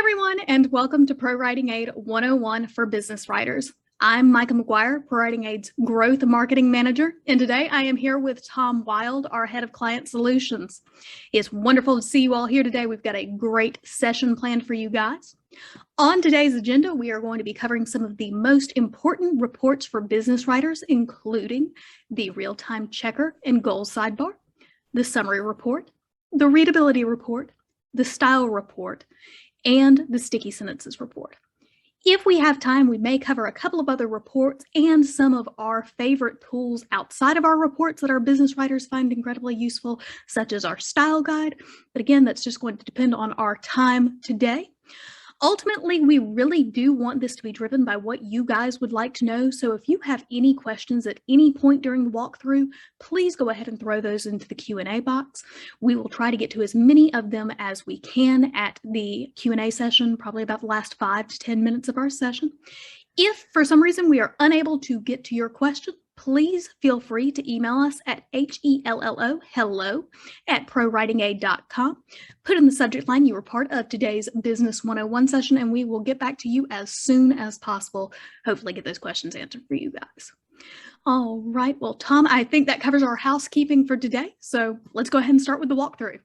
everyone, and welcome to ProWritingAid 101 for business writers. I'm Micah McGuire, ProWritingAid's Growth Marketing Manager, and today I am here with Tom Wilde, our Head of Client Solutions. It's wonderful to see you all here today. We've got a great session planned for you guys. On today's agenda, we are going to be covering some of the most important reports for business writers, including the RealTime Checker and Goals Sidebar, the Summary Report, the Readability Report, the Style Report, and the Sticky Sentences Report. If we have time, we may cover a couple of other reports and some of our favorite tools outside of our reports that our business writers find incredibly useful, such as our style guide. But again, that's just going to depend on our time today. Ultimately, we really do want this to be driven by what you guys would like to know. So if you have any questions at any point during the walkthrough, please go ahead and throw those into the Q&A box. We will try to get to as many of them as we can at the Q&A session, probably about the last 5 to 10 minutes of our session. If for some reason we are unable to get to your question, please feel free to email us at hello@prowritingaid.com. Put in the subject line you were part of today's Business 101 session, and we will get back to you as soon as possible. Hopefully get those questions answered for you guys. All right, well, Tom, I think that covers our housekeeping for today. So let's go ahead and start with the walkthrough.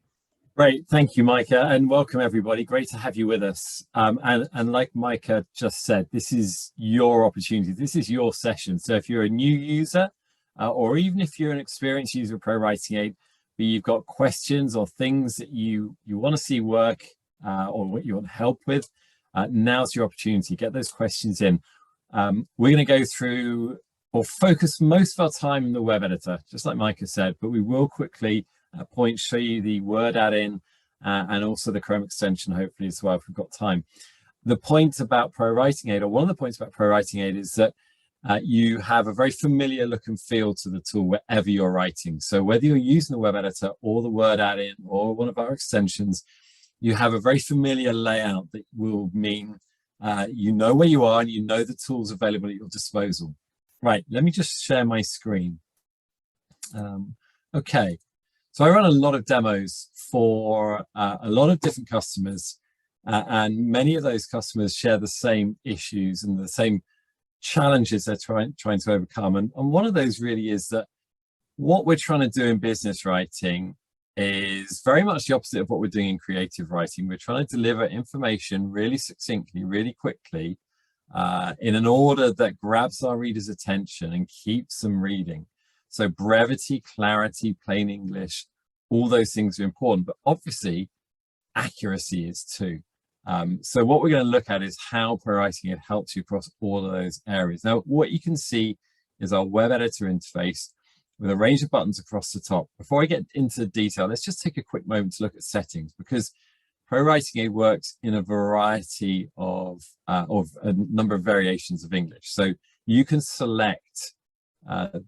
Great, thank you, Micah, and welcome everybody. Great to have you with us. And like Micah just said, this is your opportunity. This is your session. So if you're a new user, or even if you're an experienced user of ProWritingAid, but you've got questions or things that you want to see work or what you want help with, now's your opportunity. Get those questions in. We're going to go through or focus most of our time in the web editor, just like Micah said, but we will quickly show you the Word add-in and also the Chrome extension, hopefully as well, if we've got time. The point about ProWritingAid, or one of the points about ProWritingAid, is that you have a very familiar look and feel to the tool wherever you're writing. So whether you're using the web editor or the Word add-in or one of our extensions, you have a very familiar layout that will mean you know where you are and you know the tools available at your disposal. Right, let me just share my screen. Okay. So I run a lot of demos for a lot of different customers, and many of those customers share the same issues and the same challenges they're trying to overcome. And one of those really is that what we're trying to do in business writing is very much the opposite of what we're doing in creative writing. We're trying to deliver information really succinctly, really quickly, in an order that grabs our readers' attention and keeps them reading. So brevity, clarity, plain English, all those things are important, but obviously accuracy is too. So what we're going to look at is how ProWritingAid helps you across all of those areas. Now, what you can see is our web editor interface with a range of buttons across the top. Before I get into the detail, let's just take a quick moment to look at settings, because ProWritingAid works in a variety of a number of variations of English. So you can select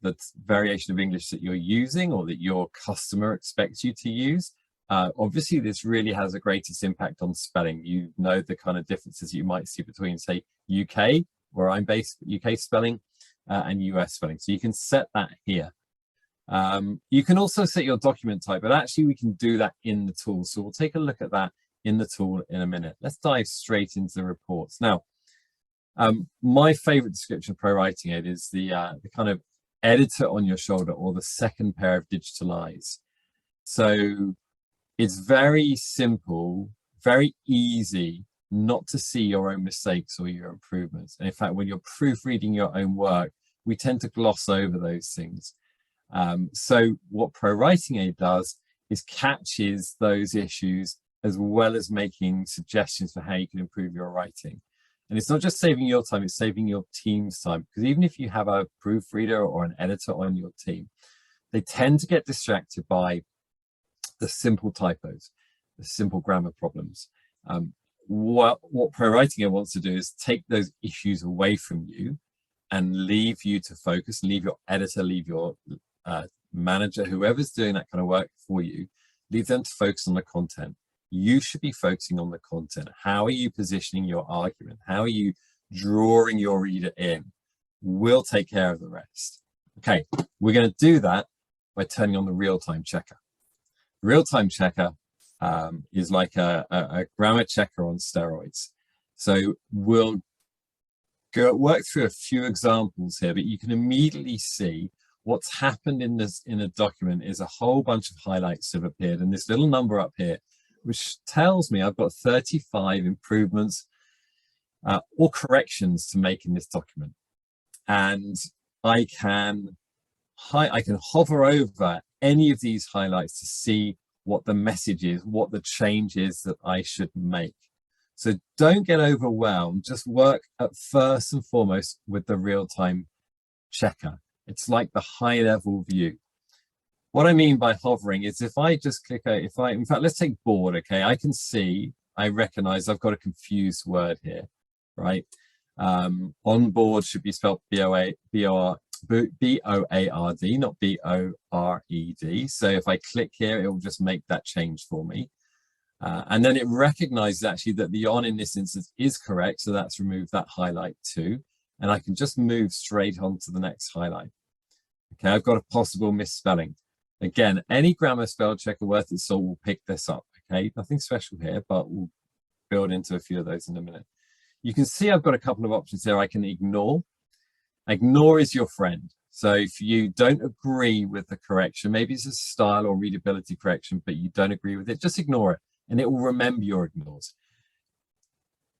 the variation of English that you're using or that your customer expects you to use. Obviously, this really has the greatest impact on spelling. You know the kind of differences you might see between, say, UK, where I'm based, UK spelling, and US spelling. So you can set that here. You can also set your document type, but actually we can do that in the tool. So we'll take a look at that in the tool in a minute. Let's dive straight into the reports. Now, my favorite description of ProWritingAid is the kind of editor on your shoulder, or the second pair of digital eyes. So it's very simple, very easy not to see your own mistakes or your improvements. And in fact, when you're proofreading your own work, we tend to gloss over those things. So what ProWritingAid does is catches those issues as well as making suggestions for how you can improve your writing. And it's not just saving your time, it's saving your team's time. Because even if you have a proofreader or an editor on your team, they tend to get distracted by the simple typos, the simple grammar problems. What ProWritingAid wants to do is take those issues away from you and leave you to focus, and leave your editor, leave your manager, whoever's doing that kind of work for you, leave them to focus on the content. You should be focusing on the content. How are you positioning your argument? How are you drawing your reader in? We'll take care of the rest. Okay, we're going to do that by turning on the RealTime Checker. RealTime Checker is like a grammar checker on steroids. So we'll work through a few examples here, but you can immediately see what's happened in a document is a whole bunch of highlights have appeared, and this little number up here, which tells me I've got 35 improvements or corrections to make in this document. And I can hover over any of these highlights to see what the message is, what the change is that I should make. So don't get overwhelmed, just work at first and foremost with the real-time checker. It's like the high-level view. What I mean by hovering is if I just click, in fact, let's take board, okay? I recognize I've got a confused word here, right? On board should be spelled B-O-A-R-D, not B-O-R-E-D. So if I click here, it will just make that change for me. And then it recognizes actually that the on in this instance is correct. So that's removed that highlight too. And I can just move straight on to the next highlight. Okay, I've got a possible misspelling. Again, any grammar spell checker worth its salt will pick this up. Okay, nothing special here, but we'll build into a few of those in a minute. You can see I've got a couple of options here. I can ignore. Ignore is your friend. So if you don't agree with the correction, maybe it's a style or readability correction, but you don't agree with it, just ignore it and it will remember your ignores.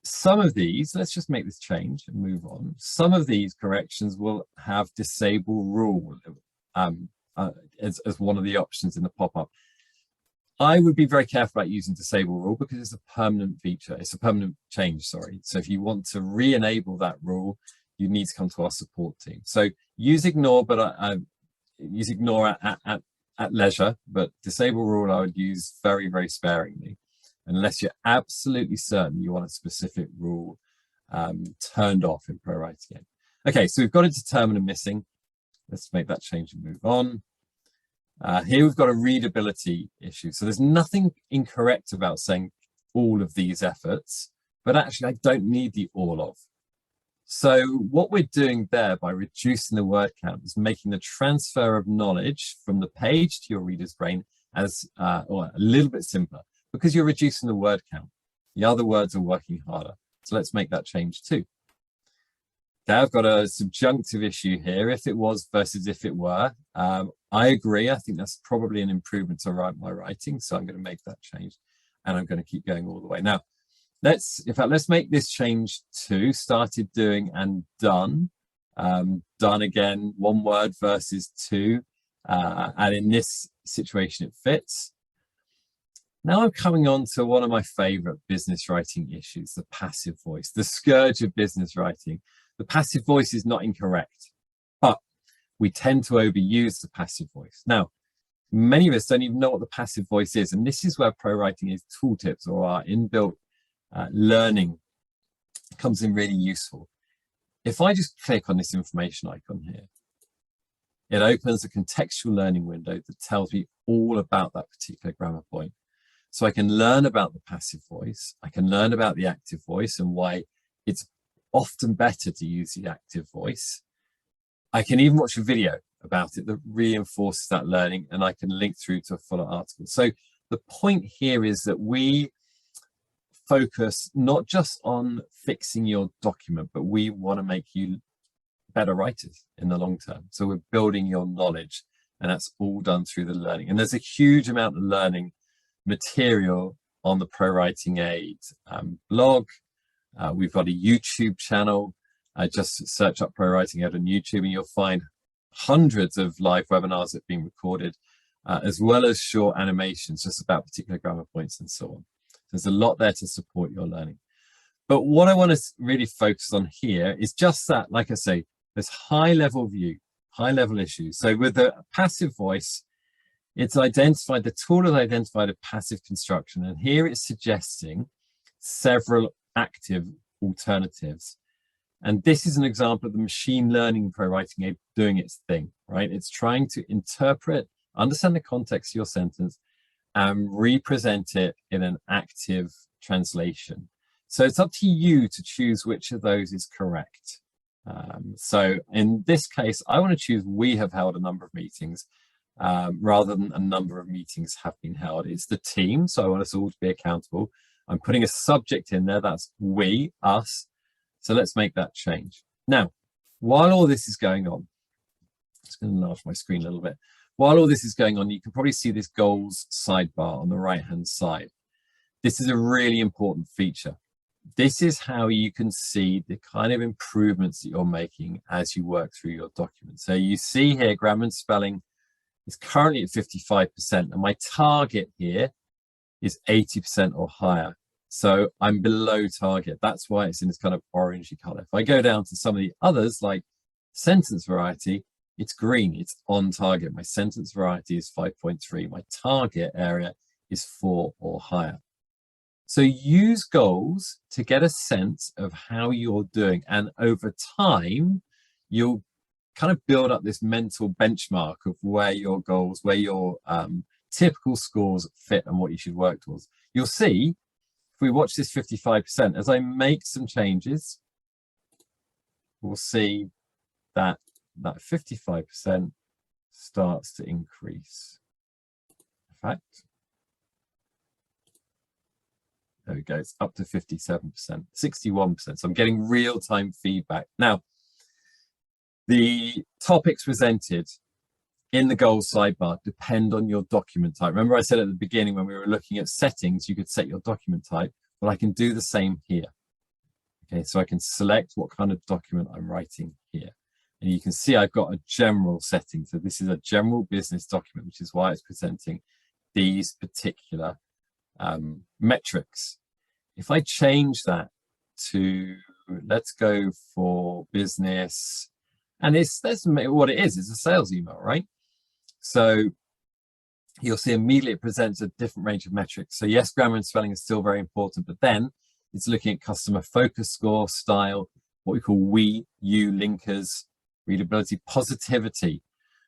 Some of these, let's just make this change and move on. Some of these corrections will have disable rule as one of the options in the pop-up. I would be very careful about using disable rule because it's a permanent feature. It's a permanent change, sorry. So if you want to re-enable that rule, you need to come to our support team. So use ignore, but use ignore at leisure, but disable rule I would use very, very sparingly, unless you're absolutely certain you want a specific rule turned off in ProWritingAid. Okay, so we've got a determiner missing. Let's make that change and move on. Here we've got a readability issue. So there's nothing incorrect about saying all of these efforts, but actually I don't need the all of. So what we're doing there by reducing the word count is making the transfer of knowledge from the page to your reader's brain as or a little bit simpler because you're reducing the word count. The other words are working harder. So let's make that change too. Okay, I've got a subjunctive issue here, if it was versus if it were. I agree. I think that's probably an improvement to my writing. So I'm going to make that change and I'm going to keep going all the way. Now, let's make this change to started doing and done. Done again, one word versus two. And in this situation, it fits. Now I'm coming on to one of my favorite business writing issues, the passive voice, the scourge of business writing. The passive voice is not incorrect, but we tend to overuse the passive voice. Now, many of us don't even know what the passive voice is, and this is where ProWritingAid tooltips or our inbuilt learning comes in really useful. If I just click on this information icon here, it opens a contextual learning window that tells me all about that particular grammar point. So I can learn about the passive voice, I can learn about the active voice and why it's often better to use the active voice. I can even watch a video about it that reinforces that learning, and I can link through to a fuller article. So the point here is that we focus not just on fixing your document, but we want to make you better writers in the long term. So we're building your knowledge, and that's all done through the learning. And there's a huge amount of learning material on the ProWritingAid blog. We've got a YouTube channel. Just search up ProWritingAid on YouTube and you'll find hundreds of live webinars that have been recorded, as well as short animations just about particular grammar points and so on. There's a lot there to support your learning. But what I want to really focus on here is just that, like I say, this high-level view, high-level issues. So with the passive voice, it's identified, the tool has identified a passive construction, and here it's suggesting several active alternatives. And this is an example of the machine learning ProWritingAid doing its thing, right? It's trying to interpret, understand the context of your sentence, and represent it in an active translation. So it's up to you to choose which of those is correct. So in this case, I want to choose we have held a number of meetings. rather than a number of meetings have been held. It's the team, so I want us all to be accountable. I'm putting a subject in there, that's we, us. So let's make that change. Now, while all this is going on, I'm just going to enlarge my screen a little bit. While all this is going on, you can probably see this goals sidebar on the right-hand side. This is a really important feature. This is how you can see the kind of improvements that you're making as you work through your document. So you see here, grammar and spelling is currently at 55%, and my target here is 80% or higher. So I'm below target. That's why it's in this kind of orangey color. If I go down to some of the others, like sentence variety, it's green, it's on target. My sentence variety is 5.3. My target area is 4 or higher. So use goals to get a sense of how you're doing. And over time, you'll kind of build up this mental benchmark of where your goals, where your typical scores fit and what you should work towards. You'll see, if we watch this 55%, as I make some changes, we'll see that that 55% starts to increase. In fact, there we go, it's up to 57%, 61%. So I'm getting real-time feedback. Now, the topics presented in the goals sidebar depend on your document type. Remember I said at the beginning when we were looking at settings, you could set your document type, but I can do the same here. Okay, so I can select what kind of document I'm writing here. And you can see I've got a general setting. So this is a general business document, which is why it's presenting these particular metrics. If I change that to, let's go for business, and that's what it is, it's a sales email, right? So you'll see immediately it presents a different range of metrics. So yes, grammar and spelling is still very important, but then it's looking at customer focus score, style, what we call we, you, linkers, readability, positivity.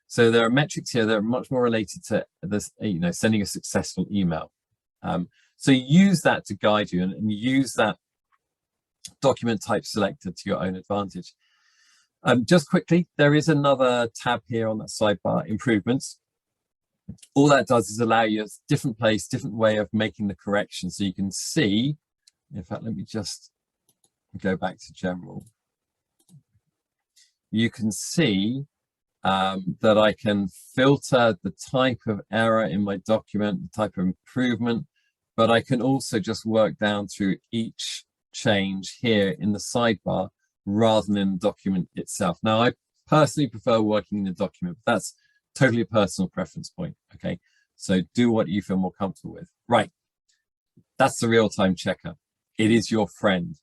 So there are metrics here that are much more related to this, sending a successful email. So use that to guide you and use that document type selector to your own advantage. Just quickly, there is another tab here on that sidebar, improvements. All that does is allow you a different place, different way of making the correction. So you can see, in fact, let me just go back to general. You can see that I can filter the type of error in my document, the type of improvement, but I can also just work down through each change here in the sidebar rather than in the document itself. Now, I personally prefer working in the document, but that's totally a personal preference point, okay? So do what you feel more comfortable with. Right, that's the real-time checker. It is your friend.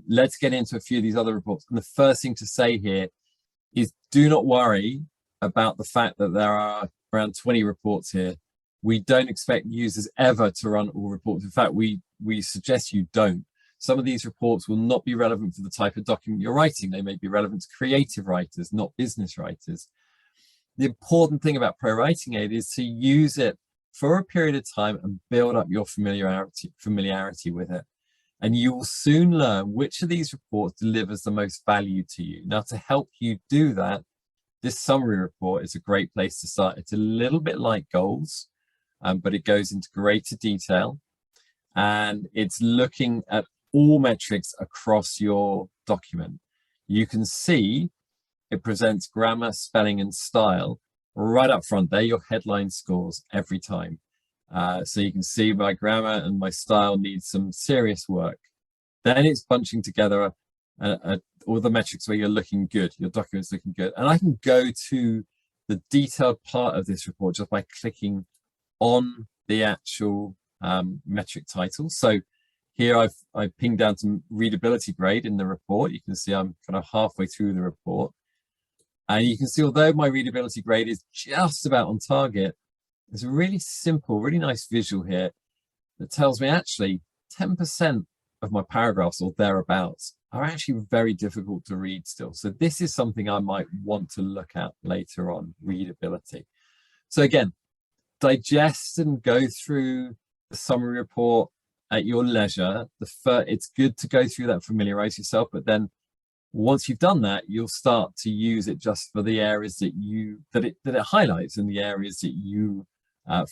Let's get into a few of these other reports. And the first thing to say here is do not worry about the fact that there are around 20 reports here. We don't expect users ever to run all reports. In fact, we suggest you don't. Some of these reports will not be relevant for the type of document you're writing. They may be relevant to creative writers, not business writers. The important thing about ProWritingAid is to use it for a period of time and build up your familiarity with it. And you will soon learn which of these reports delivers the most value to you. Now, to help you do that, this summary report is a great place to start. It's a little bit like goals, but it goes into greater detail. And it's looking at all metrics across your document. You can see it presents grammar, spelling, and style right up front. They're your headline scores every time. So you can see my grammar and my style needs some serious work. Then it's bunching together all the metrics where you're looking good, your document's looking good. And I can go to the detailed part of this report just by clicking on the actual metric title. So here I've pinged down some readability grade in the report. You can see I'm kind of halfway through the report. And you can see, although my readability grade is just about on target, there's a really simple, really nice visual here that tells me actually 10% of my paragraphs or thereabouts are actually very difficult to read still. So this is something I might want to look at later on, readability. So again, digest and go through the summary report at your leisure. It's good to go through that, familiarize yourself, but then Once you've done that, you'll start to use it just for the areas that it highlights, and the areas that you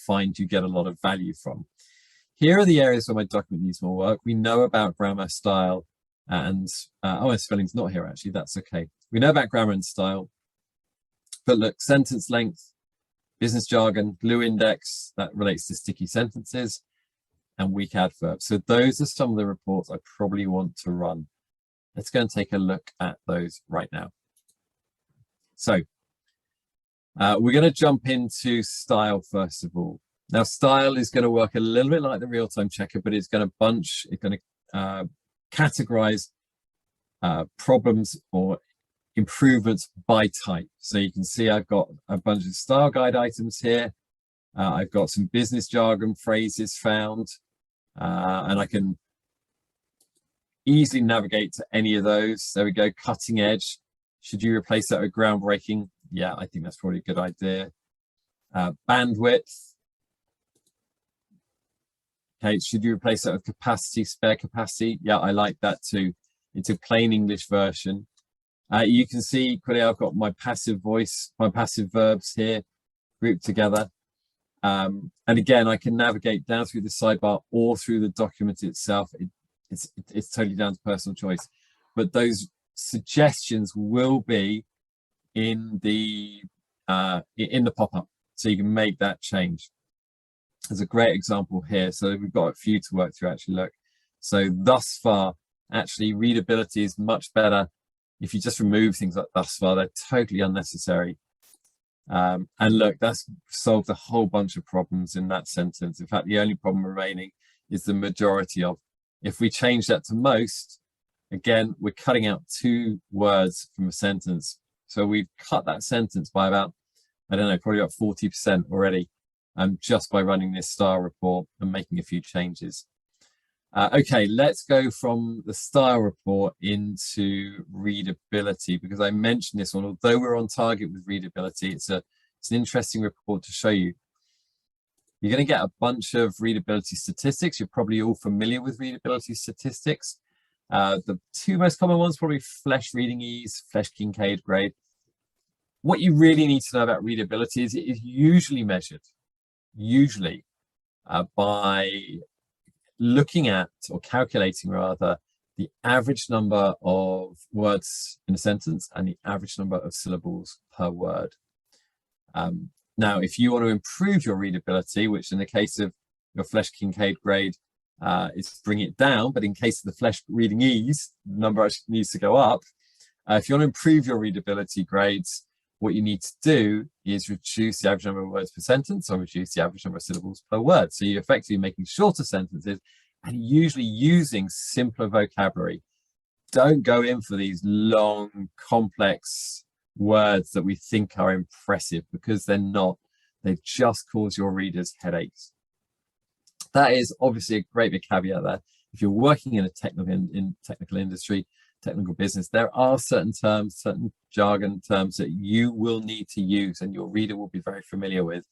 find you get a lot of value from. Here are the areas where my document needs more work. We know about grammar, style, and oh, spelling's not here actually. That's okay. We know about grammar and style, but look, sentence length, business jargon, glue index, that relates to sticky sentences, and weak adverbs. So those are some of the reports I probably want to run. Let's go and take a look at those right now. So we're going to jump into style first of all. Now, style is going to work a little bit like the real-time checker, but it's going to categorize problems or improvements by type. So you can see I've got a bunch of style guide items here. I've got some business jargon phrases found, and I can easily navigate to any of those. There we go, cutting edge. Should you replace that with groundbreaking? Yeah, I think that's probably a good idea. Bandwidth. Okay, should you replace that with capacity, spare capacity? Yeah, I like that too. It's a plain English version. You can see quickly I've got my passive voice, my passive verbs here grouped together. And again, I can navigate down through the sidebar or through the document itself. It's totally down to personal choice. But those suggestions will be in the pop-up, so you can make that change. There's a great example here. So we've got a few to work through actually, look. So thus far, actually readability is much better if you just remove things like thus far. They're totally unnecessary. And look, that's solved a whole bunch of problems in that sentence. In fact, the only problem remaining is the majority of. If we change that to most, again, we're cutting out 2 words from a sentence. So we've cut that sentence by about, I don't know, probably about 40% already. Just by running this style report and making a few changes. Okay, let's go from the style report into readability, because I mentioned this one. Although we're on target with readability, it's an interesting report to show you. You're going to get a bunch of readability statistics. You're probably all familiar with readability statistics. The 2 most common ones, probably Flesch Reading Ease, Flesch Kincaid grade. What you really need to know about readability is it is usually measured. By looking at, or calculating rather, the average number of words in a sentence and the average number of syllables per word. Now, if you want to improve your readability, which in the case of your Flesch Kincaid grade is bring it down, but in case of the Flesch Reading Ease, the number actually needs to go up. If you want to improve your readability grades, what you need to do is reduce the average number of words per sentence or reduce the average number of syllables per word. So you're effectively making shorter sentences and usually using simpler vocabulary. Don't go in for these long, complex words that we think are impressive, because they're not. They just cause your readers headaches. That is obviously a great big caveat there. If you're working in a technical industry, technical business, there are certain terms, certain jargon terms that you will need to use and your reader will be very familiar with.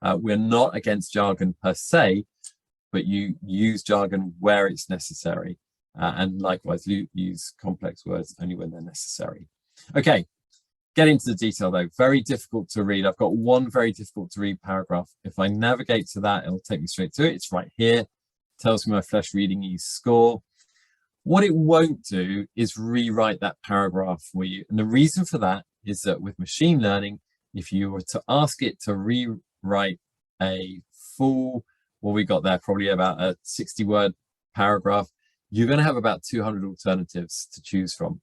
We're not against jargon per se, but you use jargon where it's necessary. And likewise, use complex words only when they're necessary. Okay, getting into the detail though, very difficult to read. I've got one very difficult to read paragraph. If I navigate to that, it'll take me straight to it. It's right here. It tells me my Flesch Reading Ease score. What it won't do is rewrite that paragraph for you. And the reason for that is that with machine learning, if you were to ask it to rewrite a full, what we got there, probably about a 60-word paragraph, you're going to have about 200 alternatives to choose from.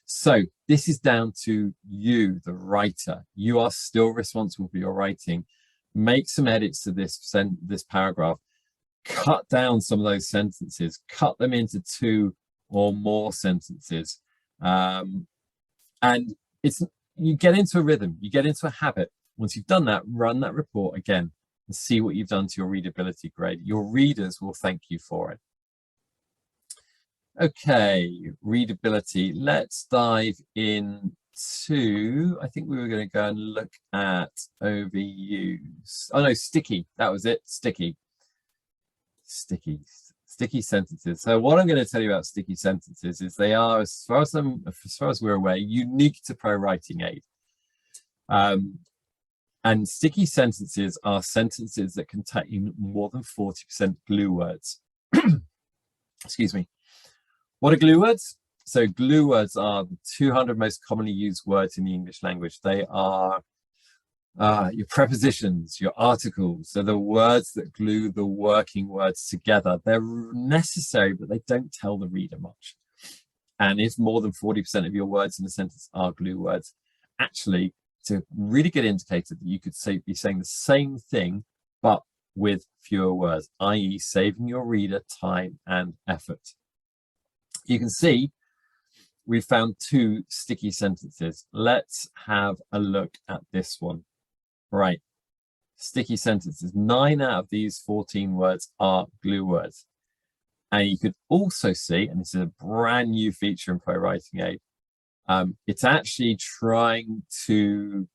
So this is down to you, the writer. You are still responsible for your writing. Make some edits to this paragraph. Cut down some of those sentences, cut them into 2 or more sentences. And you get into a rhythm, you get into a habit. Once you've done that, run that report again and see what you've done to your readability grade. Your readers will thank you for it. Okay, readability. Let's dive into, I think we were going to go and look at overuse. Oh no, sticky, that was it, sticky. Sticky sentences. So what I'm going to tell you about sticky sentences is they are, as far as we're aware, unique to ProWritingAid. And sticky sentences are sentences that contain more than 40% glue words. Excuse me. What are glue words? So glue words are the 200 most commonly used words in the English language. They are your prepositions, your articles. So the words that glue the working words together. They're necessary, but they don't tell the reader much. And if more than 40% of your words in a sentence are glue words, actually, it's a really good indicator that you could be saying the same thing, but with fewer words, i.e. saving your reader time and effort. You can see we've found 2 sticky sentences. Let's have a look at this one. Right, sticky sentences. 9 out of these 14 words are glue words. And you could also see, and this is a brand new feature in ProWritingAid, it's actually trying to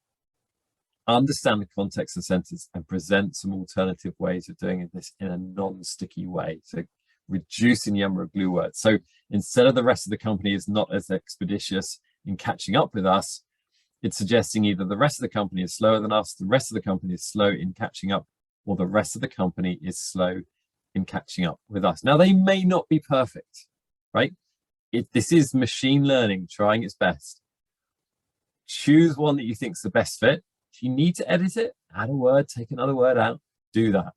understand the context of the sentence and present some alternative ways of doing this in a non-sticky way. So reducing the number of glue words. So instead of the rest of the company is not as expeditious in catching up with us, it's suggesting either the rest of the company is slower than us, the rest of the company is slow in catching up, or the rest of the company is slow in catching up with us. Now, they may not be perfect, right? This is machine learning trying its best. Choose one that you think is the best fit. If you need to edit it, add a word, take another word out, do that.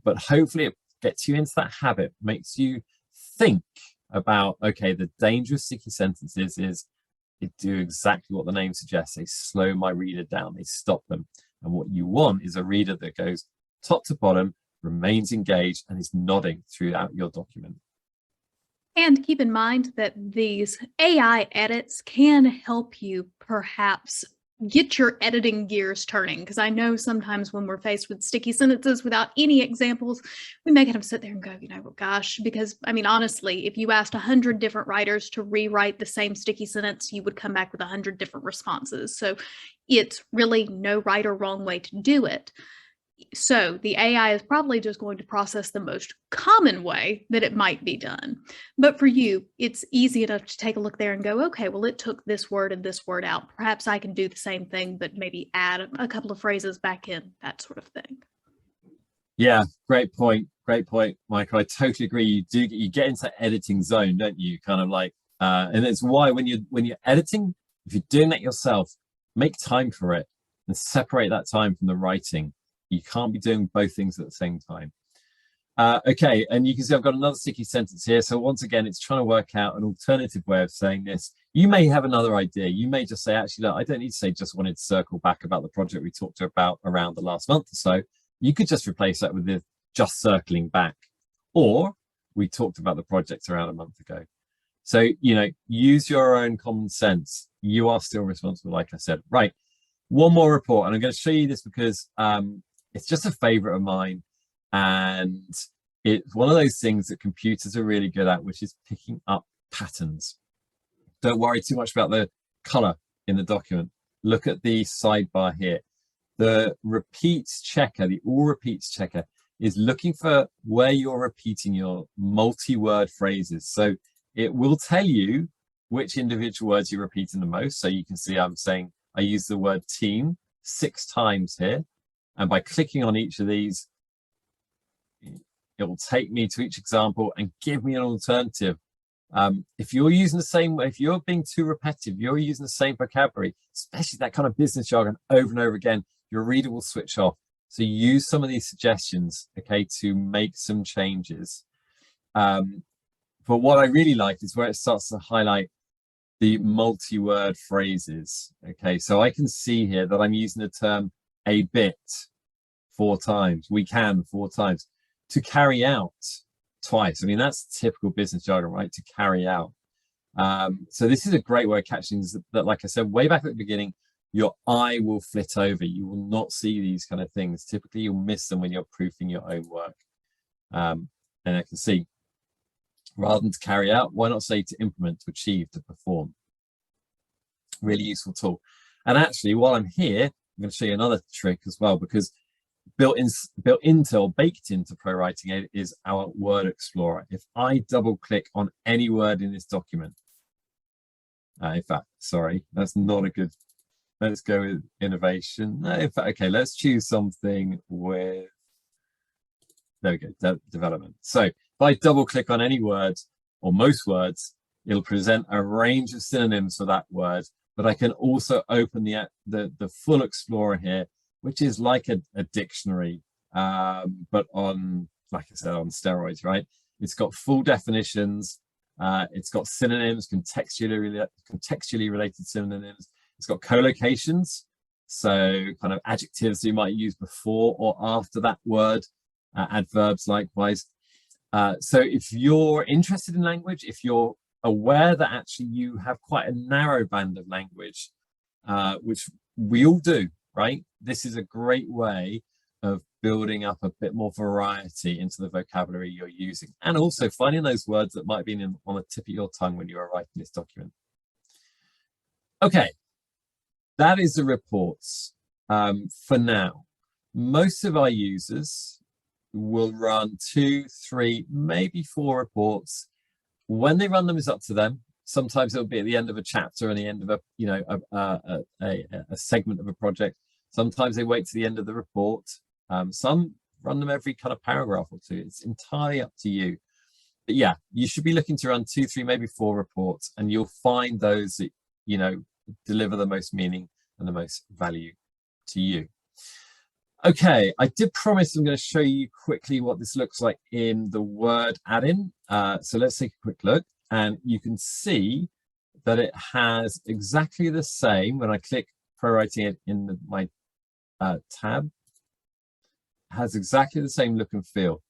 But hopefully it gets you into that habit, makes you think about, okay, the danger of sticky sentences is they do exactly what the name suggests. They slow my reader down, they stop them. And what you want is a reader that goes top to bottom, remains engaged, and is nodding throughout your document. And keep in mind that these AI edits can help you perhaps get your editing gears turning, because I know sometimes when we're faced with sticky sentences without any examples, we may kind of sit there and go, well, gosh, because I mean, honestly, if you asked 100 different writers to rewrite the same sticky sentence, you would come back with 100 different responses. So it's really no right or wrong way to do it. So the AI is probably just going to process the most common way that it might be done. But for you, it's easy enough to take a look there and go, okay, well, it took this word and this word out. Perhaps I can do the same thing, but maybe add a couple of phrases back in, that sort of thing. Yeah, great point. Great point, Michael. I totally agree. You get into that editing zone, don't you? Kind of like, and it's why when you're editing, if you're doing that yourself, make time for it and separate that time from the writing. You can't be doing both things at the same time. Okay, and you can see I've got another sticky sentence here. So once again, it's trying to work out an alternative way of saying this. You may have another idea. You may just say, actually, look, I don't need to say just wanted to circle back about the project we talked about around the last month or so. You could just replace that with the just circling back. Or we talked about the project around a month ago. So, use your own common sense. You are still responsible, like I said. Right, one more report. And I'm going to show you this because it's just a favorite of mine, and it's one of those things that computers are really good at, which is picking up patterns. Don't worry too much about the color in the document. Look at the sidebar here. The repeats checker, the all repeats checker, is looking for where you're repeating your multi-word phrases. So it will tell you which individual words you're repeating the most. So you can see I'm saying I use the word team 6 times here. And by clicking on each of these, it will take me to each example and give me an alternative. If you're using the same way, if you're being too repetitive, you're using the same vocabulary, especially that kind of business jargon over and over again, your reader will switch off. So use some of these suggestions, okay, to make some changes. But what I really like is where it starts to highlight the multi-word phrases. Okay, so I can see here that I'm using the term a bit 4 times, we can 4 times, to carry out twice. I mean, that's typical business jargon, right? To carry out. So this is a great way of catching that, like I said, way back at the beginning, your eye will flit over. You will not see these kind of things. Typically, you'll miss them when you're proofing your own work. And I can see, rather than to carry out, why not say to implement, to achieve, to perform? Really useful tool. And actually, while I'm here, I'm going to show you another trick as well, because baked into ProWritingAid is our word explorer. If I double click on any word in this document, in fact, sorry, that's not a good, let's go with innovation. No, in fact, okay, let's choose something with, there we go, development. So if I double click on any word or most words, it'll present a range of synonyms for that word, but I can also open the full explorer here, which is like a dictionary, but on, like I said, on steroids, right? It's got full definitions, it's got synonyms, contextually related synonyms. It's got collocations, so kind of adjectives you might use before or after that word, adverbs likewise. So if you're interested in language, if you're aware that actually you have quite a narrow band of language, which we all do, right? This is a great way of building up a bit more variety into the vocabulary you're using, and also finding those words that might have been on the tip of your tongue when you were writing this document. Okay, that is the reports for now. Most of our users will run 2, 3, maybe 4 reports. When they run them is up to them. Sometimes it'll be at the end of a chapter and the end of a, you know, a segment of a project. Sometimes they wait to the end of the report. Some run them every kind of paragraph or 2. It's entirely up to you. But yeah, you should be looking to run 2, 3, maybe 4 reports, and you'll find those that, you know, deliver the most meaning and the most value to you. Okay, I did promise I'm going to show you quickly what this looks like in the Word add-in. So let's take a quick look, and you can see that it has exactly the same. When I click ProWritingAid in my tab, it has exactly the same look and feel.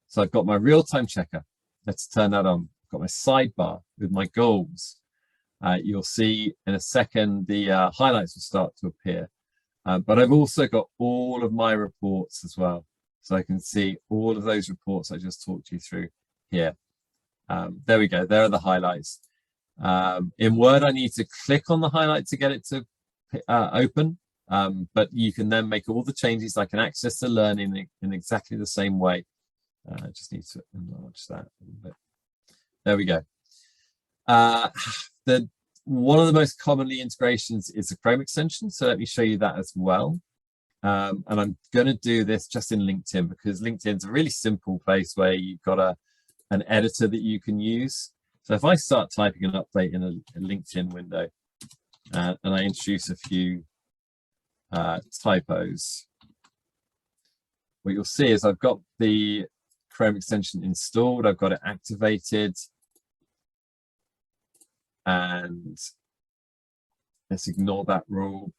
So I've got my real-time checker. Let's turn that on. I've got my sidebar with my goals. You'll see in a second the highlights will start to appear. But I've also got all of my reports as well. So I can see all of those reports I just talked you through here. There we go. There are the highlights. In Word, I need to click on the highlight to get it to open. But you can then make all the changes. I can access the learning in exactly the same way. I just need to enlarge that a little bit. There we go. One of the most commonly integrations is the Chrome extension. So let me show you that as well. And I'm going to do this just in LinkedIn, because LinkedIn's a really simple place where you've got an editor that you can use. So if I start typing an update in a LinkedIn window, and I introduce a few typos, what you'll see is I've got the Chrome extension installed, I've got it activated, and let's ignore that rule.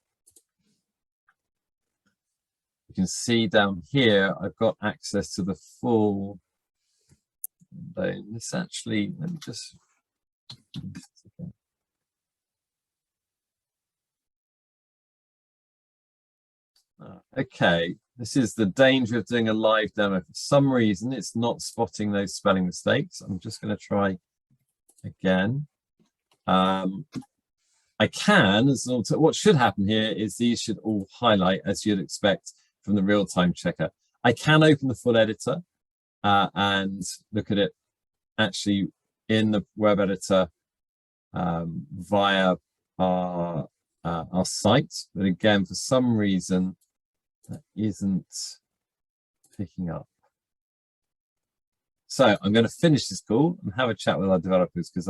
You can see down here, I've got access to the full. This actually, let me just. Okay, this is the danger of doing a live demo. For some reason, it's not spotting those spelling mistakes. I'm just going to try again. I can, what should happen here is these should all highlight as you'd expect from the real-time checker. I can open the full editor and look at it actually in the web editor via our site. But again, for some reason, that isn't picking up. So I'm going to finish this call and have a chat with our developers, because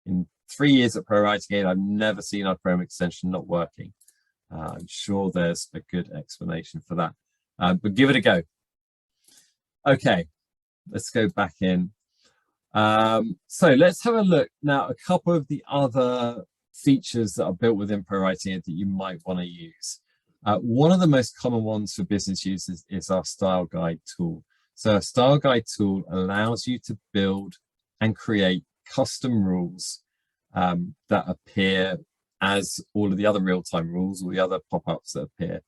in 3 years at ProWritingAid, I've never seen our Chrome extension not working. I'm sure there's a good explanation for that, but give it a go. Okay, let's go back in. So let's have a look now, a couple of the other features that are built within ProWritingAid that you might want to use. One of the most common ones for business users is our style guide tool. So a style guide tool allows you to build and create custom rules that appear as all of the other real-time rules or the other pop-ups that appear.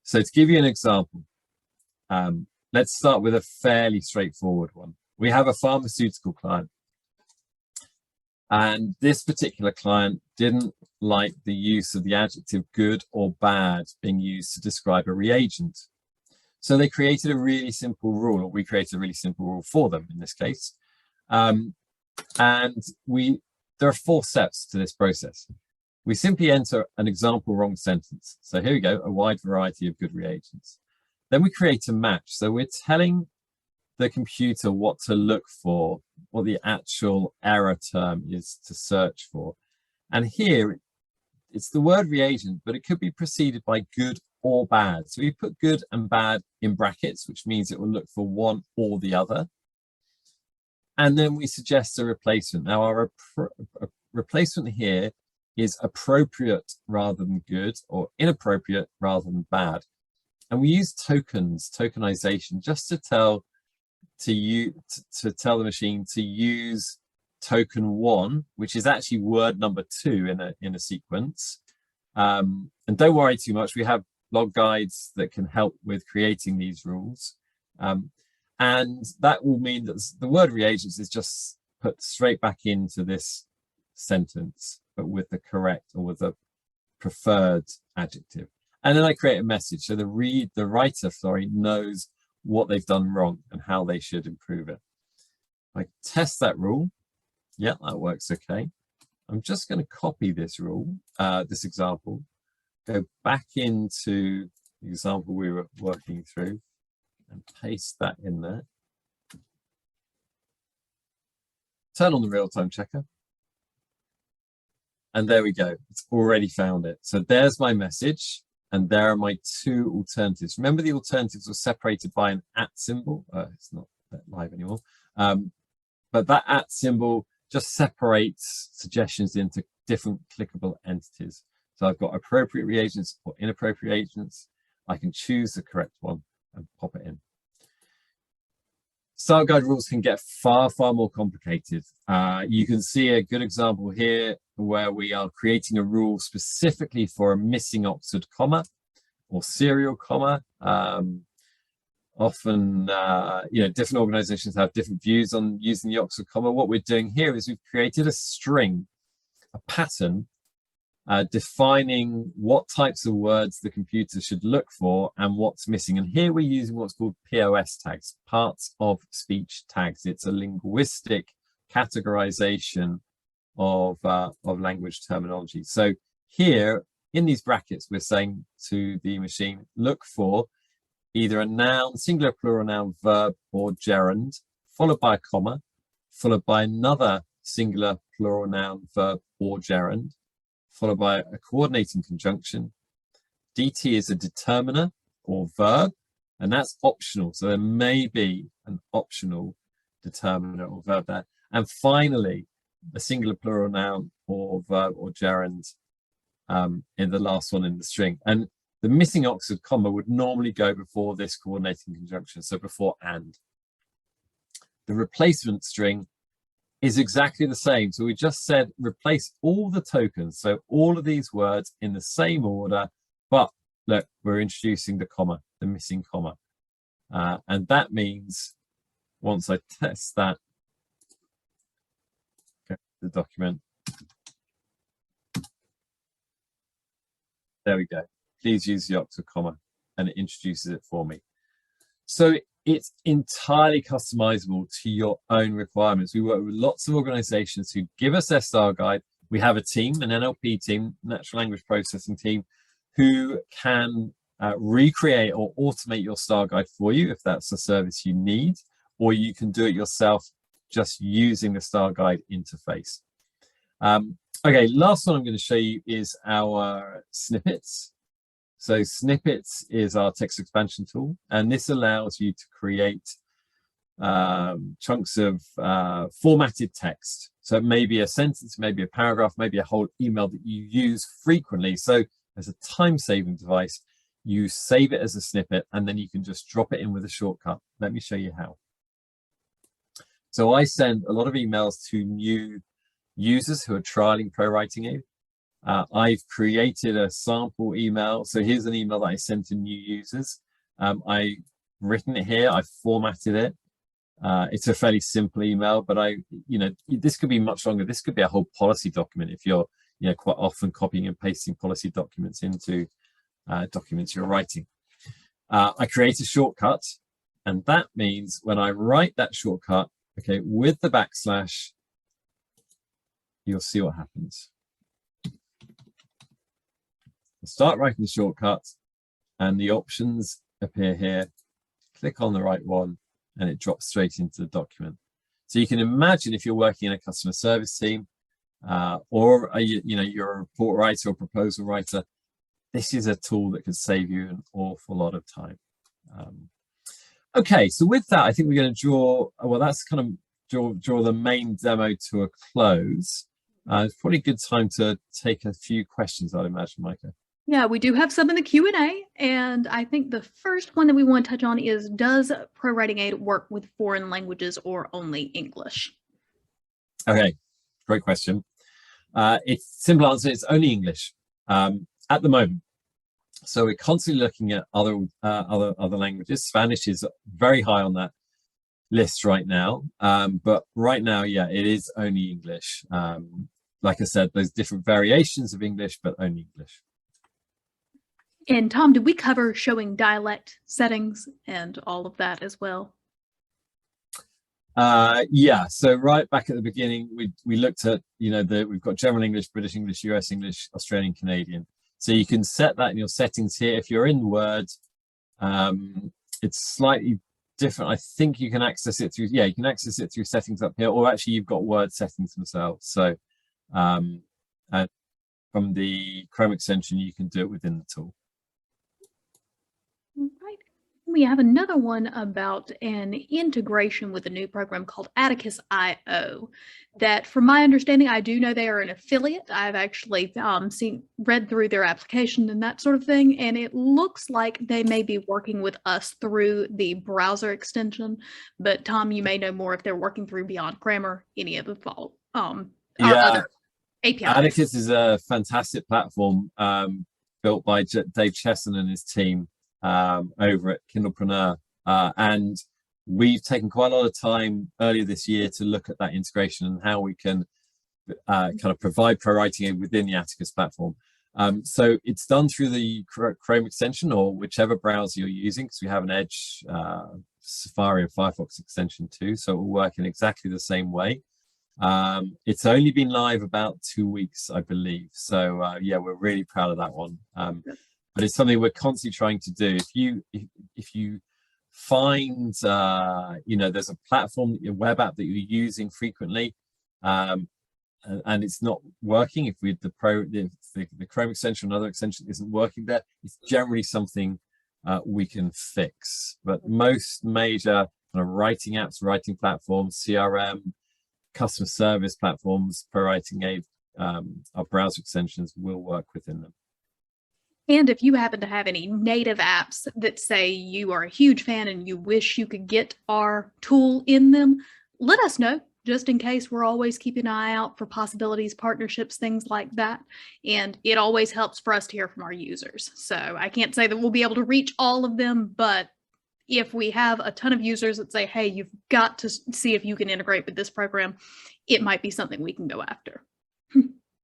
So to give you an example, let's start with a fairly straightforward one. We have a pharmaceutical client, and this particular client didn't like the use of the adjective good or bad being used to describe a reagent. So they created a really simple rule, or we created a really simple rule for them in this case. And there are 4 steps to this process. We simply enter an example wrong sentence. So here we go, a wide variety of good reagents. Then we create a match. So we're telling the computer what to look for, what the actual error term is to search for. And here, it's the word reagent, but it could be preceded by good or bad. So we put good and bad in brackets, which means it will look for one or the other. And then we suggest a replacement. Now, our replacement here is appropriate rather than good, or inappropriate rather than bad. And we use tokens, tokenization, just to tell the machine to use token 1, which is actually word number 2 in a sequence. And don't worry too much. We have blog guides that can help with creating these rules. And that will mean that the word reagents is just put straight back into this sentence, but with the correct or with the preferred adjective. And then I create a message. So the writer knows what they've done wrong and how they should improve it. I test that rule. Yeah, that works okay. I'm just going to copy this rule, this example, go back into the example we were working through and paste that in there. Turn on the real-time checker. And there we go. It's already found it. So there's my message. And there are my 2 alternatives. Remember, the alternatives were separated by an @ symbol. It's not live anymore. But that @ symbol just separates suggestions into different clickable entities. So I've got appropriate reagents or inappropriate reagents. I can choose the correct one and pop it in. Start guide rules can get far, far more complicated. You can see a good example here where we are creating a rule specifically for a missing Oxford comma or serial comma. Often, different organizations have different views on using the Oxford comma. What we're doing here is we've created a string, a pattern, defining what types of words the computer should look for and what's missing. And here we're using what's called POS tags, parts of speech tags. It's a linguistic categorization of language terminology. So here in these brackets, we're saying to the machine, look for either a noun, singular, plural noun, verb, or gerund, followed by a comma, followed by another singular, plural noun, verb, or gerund, followed by a coordinating conjunction. DT is a determiner or verb, and that's optional. So there may be an optional determiner or verb there. And finally, a singular, plural noun or verb or gerund in the last one in the string. And the missing Oxford comma would normally go before this coordinating conjunction, so before and. The replacement string is exactly the same. So we just said replace all the tokens, so all of these words in the same order, but look, we're introducing the comma, the missing comma. And that means once I test that, okay, the document, there we go. Please use the Oxford comma, and it introduces it for me. So it's entirely customizable to your own requirements. We work with lots of organizations who give us their style guide. We have a team, an NLP team, natural language processing team, who can recreate or automate your style guide for you if that's a service you need, or you can do it yourself just using the style guide interface. Okay, last one I'm going to show you is our snippets. So Snippets is our text expansion tool, and this allows you to create chunks of formatted text. So it may be a sentence, maybe a paragraph, maybe a whole email that you use frequently. So as a time-saving device, you save it as a snippet, and then you can just drop it in with a shortcut. Let me show you how. So I send a lot of emails to new users who are trialing ProWritingAid. I've created a sample email. So here's an email that I sent to new users. I've written it here. I've formatted it. It's a fairly simple email, but this could be much longer. This could be a whole policy document if you're, quite often copying and pasting policy documents into documents you're writing. I create a shortcut, and that means when I write that shortcut, okay, with the backslash, you'll see what happens. I start writing the shortcut, and the options appear here. Click on the right one, and it drops straight into the document. So you can imagine if you're working in a customer service team, or you're a report writer or proposal writer, this is a tool that can save you an awful lot of time. Okay, so with that, I think we're going to draw. Well, that's kind of draw the main demo to a close. It's probably a good time to take a few questions, I'd imagine, Micah. Yeah, we do have some in the Q&A, and I think the first one that we want to touch on is, does ProWritingAid work with foreign languages or only English? Okay, great question. It's simple answer, it's only English at the moment. So we're constantly looking at other languages. Spanish is very high on that list right now, but right now, yeah, it is only English. Like I said, there's different variations of English, but only English. And Tom, did we cover showing dialect settings and all of that as well? Yeah, so right back at the beginning, we looked at, we've got general English, British English, US English, Australian, Canadian. So you can set that in your settings here. If you're in Word, it's slightly different. I think you can access it through, you can access it through settings up here, or actually you've got Word settings themselves. So from the Chrome extension, you can do it within the tool. Right. We have another one about an integration with a new program called Atticus.io that, from my understanding, I do know they are an affiliate. I've actually read through their application and that sort of thing, and it looks like they may be working with us through the browser extension. But Tom, you may know more if they're working through Beyond Grammar, any of the other APIs. Atticus is a fantastic platform built by Dave Chesson and his team over at Kindlepreneur, and we've taken quite a lot of time earlier this year to look at that integration and how we can kind of provide ProWritingAid within the Atticus platform. So it's done through the Chrome extension or whichever browser you're using, because we have an Edge, Safari, and Firefox extension too, so it will work in exactly the same way. It's only been live about 2 weeks, I believe, so yeah, we're really proud of that one. But it's something we're constantly trying to do. If you find there's a platform, a web app that you're using frequently, and it's not working, if the Chrome extension or another extension isn't working there, it's generally something we can fix. But most major kind of writing apps, writing platforms, CRM, customer service platforms, ProWritingAid, our browser extensions will work within them. And if you happen to have any native apps that say you are a huge fan and you wish you could get our tool in them, let us know, just in case. We're always keeping an eye out for possibilities, partnerships, things like that. And it always helps for us to hear from our users. So I can't say that we'll be able to reach all of them, but if we have a ton of users that say, hey, you've got to see if you can integrate with this program, it might be something we can go after.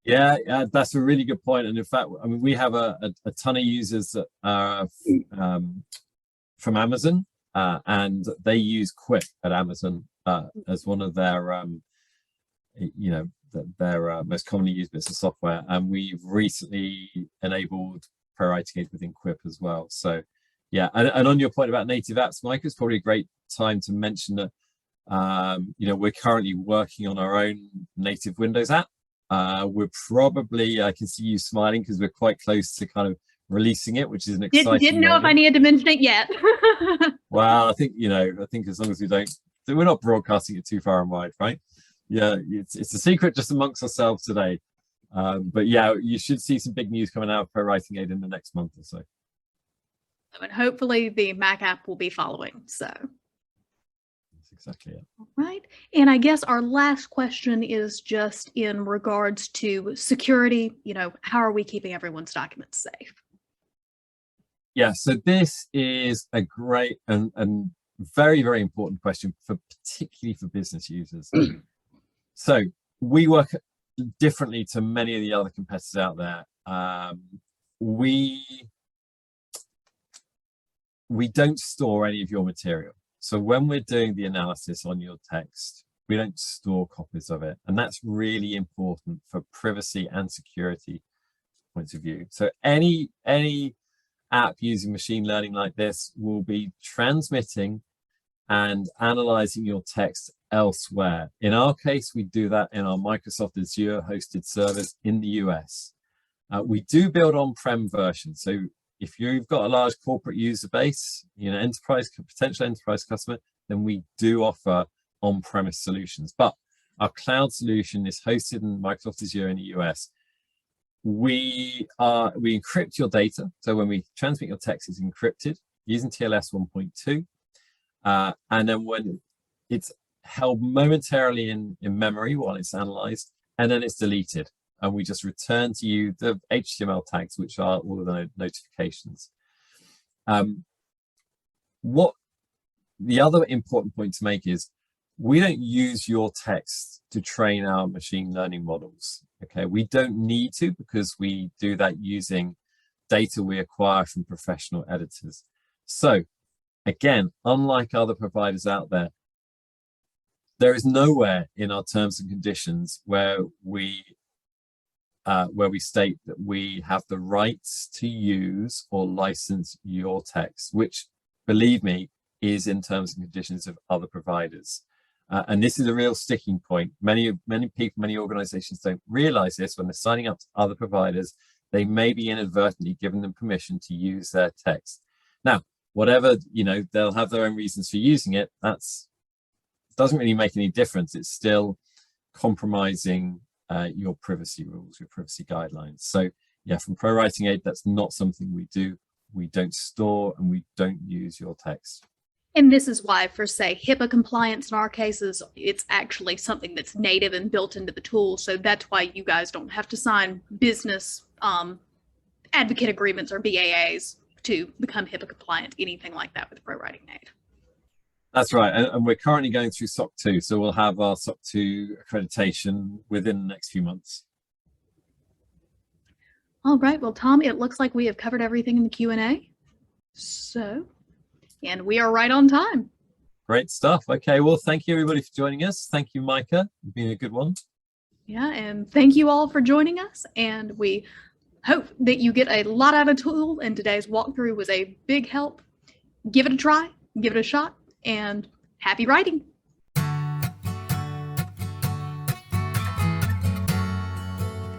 Yeah, that's a really good point. And in fact, I mean, we have a ton of users that are from Amazon, and they use Quip at Amazon as one of their, their most commonly used bits of software. And we've recently enabled ProWritingAid within Quip as well. So, yeah, and on your point about native apps, Mike, it's probably a great time to mention that, we're currently working on our own native Windows app. We're probably, I can see you smiling because we're quite close to kind of releasing it, which is an exciting Didn't know if I needed to mention it yet. Well, I think as long as we're not broadcasting it too far and wide, right? Yeah, it's a secret just amongst ourselves today. But yeah, you should see some big news coming out of ProWritingAid in the next month or so. And hopefully the Mac app will be following, so. Exactly it. All right. And I guess our last question is just in regards to security. How are we keeping everyone's documents safe? Yeah, so this is a great and very, very important question, particularly for business users. So we work differently to many of the other competitors out there. We we don't store any of your material. So when we're doing the analysis on your text, we don't store copies of it. And that's really important for privacy and security points of view. So any app using machine learning like this will be transmitting and analyzing your text elsewhere. In our case, we do that in our Microsoft Azure hosted servers in the US. We do build on-prem versions. So if you've got a large corporate user base, potential enterprise customer, then we do offer on-premise solutions. But our cloud solution is hosted in Microsoft Azure in the US. We encrypt your data. So when we transmit your text, it's encrypted using TLS 1.2. And then when it's held momentarily in memory while it's analyzed, and then it's deleted. And we just return to you the HTML tags, which are all of the notifications. What the other important point to make is we don't use your text to train our machine learning models. Okay, we don't need to, because we do that using data we acquire from professional editors. So again, unlike other providers out there, there is nowhere in our terms and conditions where we state that we have the rights to use or license your text, which, believe me, is in terms and conditions of other providers. And this is a real sticking point. Many people, many organizations don't realize this. When they're signing up to other providers, they may be inadvertently giving them permission to use their text. Now, whatever, they'll have their own reasons for using it. Doesn't really make any difference. It's still compromising your privacy rules, your privacy guidelines. So yeah, from ProWritingAid, that's not something we do. We don't store and we don't use your text. And this is why, for say HIPAA compliance in our cases, it's actually something that's native and built into the tool. So that's why you guys don't have to sign business advocate agreements or BAAs to become HIPAA compliant, anything like that with ProWritingAid. That's right, and we're currently going through SOC 2, so we'll have our SOC 2 accreditation within the next few months. All right, well, Tom, it looks like we have covered everything in the Q&A. And we are right on time. Great stuff. Okay, well, thank you everybody for joining us. Thank you, Micah. It's been a good one. Yeah, and thank you all for joining us. And we hope that you get a lot out of the tool, and today's walkthrough was a big help. Give it a try, give it a shot, and happy writing.